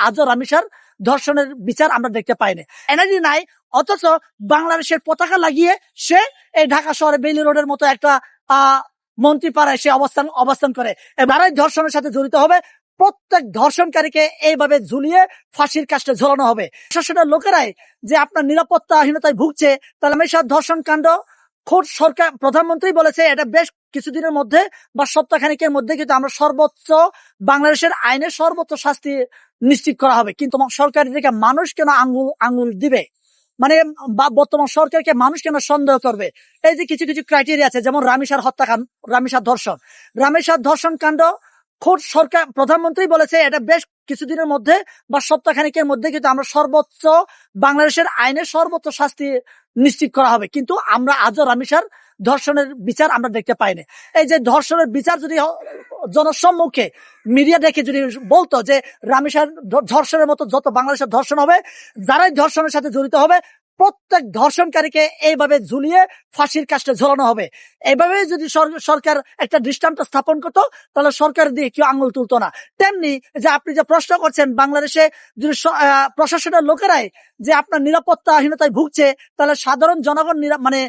আজও রামিসার ধর্ষণের বিচার আমরা দেখতে পাইনি। এনার্জি নাই, অথচ বাংলাদেশের পতাকা লাগিয়ে সে এই ঢাকা শহরে বেইলি রোডের মতো একটা মন্ত্রী পাড়ায় সে অবস্থান করে। যারাই ধর্ষণের সাথে জড়িত হবে প্রত্যেক ধর্ষণকারীকে এইভাবে ঝুলিয়ে ফাঁসির কাস্টে ঝোলানো হবে। প্রশাসনের লোকেরাই যে আপনার নিরাপত্তাহীনতায় ভুগছে, তাহলে রামেসার ধর্ষণ কাণ্ড খোদ সরকার প্রধানমন্ত্রী বলেছে এটা বেশ কিছুদিনের মধ্যে বা সপ্তাহখানেকের মধ্যে কিন্তু আমরা সর্বোচ্চ বাংলাদেশের আইনের সর্বোচ্চ শাস্তি নিশ্চিত করা হবে। কিন্তু সরকার থেকে মানুষ কেন আঙ্গুল দিবে, মানে বর্তমান সরকারকে মানুষ কেন সন্দেহ করবে? এই যে কিছু কিছু ক্রাইটেরিয়া আছে, যেমন রামেসার হত্যাকাণ্ড, রামেসার ধর্ষণ কাণ্ড খোদ সরকার প্রধানমন্ত্রী বলেছে এটা বেশ কিছুদিনের মধ্যে বা সপ্তাহখানেকের মধ্যে কিন্তু আমরা সর্বোচ্চ বাংলাদেশের আইনের সর্বোচ্চ শাস্তি নিশ্চিত করা হবে। কিন্তু আমরা আজও রামেসার ধর্ষণের বিচার আমরা দেখতে পাইনি। এই যে ধর্ষণের বিচার যদি জনসম্মুখে মিডিয়া দেখে যদি বলতো যে রামেসার ধর্ষণের মতো যত বাংলাদেশের ধর্ষণ হবে, যারাই ধর্ষণের সাথে জড়িত হবে প্রত্যেক ধর্ষণকারীকে এইভাবে ঝুলিয়ে ফাঁসির কাস্টে ঝোলানো হবে, এইভাবে যদি সরকার একটা দৃষ্টান্ত স্থাপন করতো তাহলে সরকার দিয়ে কেউ আঙুল তুলতো না। তেমনি যে আপনি যে প্রশ্ন করছেন বাংলাদেশে যদি প্রশাসনের লোকেরাই যে আপনার নিরাপত্তাহীনতায় ভুগছে, তাহলে সাধারণ জনগণ মানে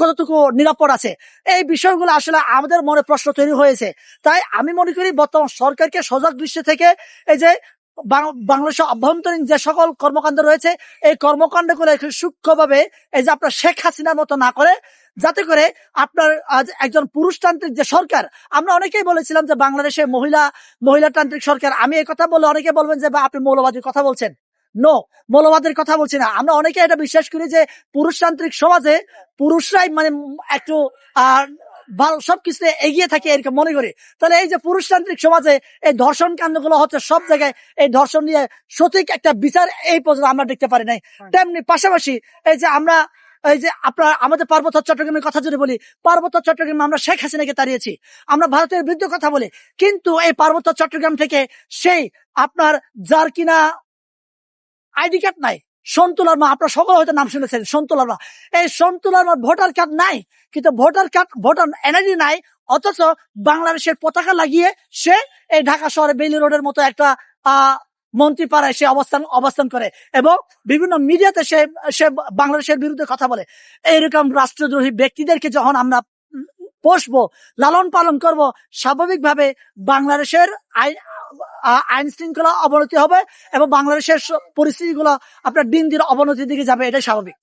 কতটুকু নিরাপদ আছে, এই বিষয়গুলো আসলে আমাদের মনে প্রশ্ন তৈরি হয়েছে। তাই আমি মনে করি বর্তমান সরকারকে সজাগ দৃষ্টি থেকে এই যে বাংলাদেশের অভ্যন্তরীণ যে সকল কর্মকাণ্ড রয়েছে এই কর্মকাণ্ডগুলো সূক্ষ্মভাবে এই যে আপনার শেখ হাসিনার মতো না করে, যাতে করে আপনার একজন পুরুষতান্ত্রিক যে সরকার, আমরা অনেকেই বলেছিলাম যে বাংলাদেশে মহিলাতান্ত্রিক সরকার। আমি এই কথা বলে অনেকে বলবেন যে আপনি মৌলবাদীর কথা বলছেন। নো, মৌলবাদের কথা বলছি না। আমরা অনেকে এটা বিশ্বাস করি যে পুরুষতান্ত্রিক সমাজে পুরুষরাই মানে একটু সবকিছু এগিয়ে থাকে এরকম মনে করি। তাহলে এই যে পুরুষতান্ত্রিক সমাজে এই ধর্ষণ কাণ্ডগুলো হচ্ছে, সব জায়গায় এই ধর্ষণ নিয়ে সঠিক একটা বিচার এই পর্যন্ত আমরা দেখতে পারি নাই। তেমনি পাশাপাশি এই যে আমরা এই যে আপনার আমাদের পার্বত্য চট্টগ্রামের কথা যদি বলি, পার্বত্য চট্টগ্রামে আমরা শেখ হাসিনাকে তাড়িয়েছি, আমরা ভারতের বিরুদ্ধে কথা বলি, কিন্তু এই পার্বত্য চট্টগ্রাম থেকে সেই আপনার যার কিনা আইডি কার্ড নাই, সন্তুলার মা, আপনারা সকলে হয়তো নাম শুনেছেন সন্তুলার মা, এই সন্তুলার মা ভোটার কার্ড নাই, কিন্তু ভোটার এনার্জি নাই, অথচ বাংলাদেশের পতাকা লাগিয়ে সে এই ঢাকা শহরে বেইলি রোডের মতো একটা মন্ত্রী পাড়ায় সে অবস্থান করে এবং বিভিন্ন মিডিয়াতে সে বাংলাদেশের বিরুদ্ধে কথা বলে। এইরকম রাষ্ট্রদ্রোহী ব্যক্তিদেরকে যখন আমরা পোষবো, লালন পালন করব, স্বাভাবিকভাবে বাংলাদেশের আইন শৃঙ্খলা অবনতি হবে এবং বাংলাদেশের পরিস্থিতিগুলো আপনার দিন দিন অবনতির দিকে যাবে, এটাই স্বাভাবিক।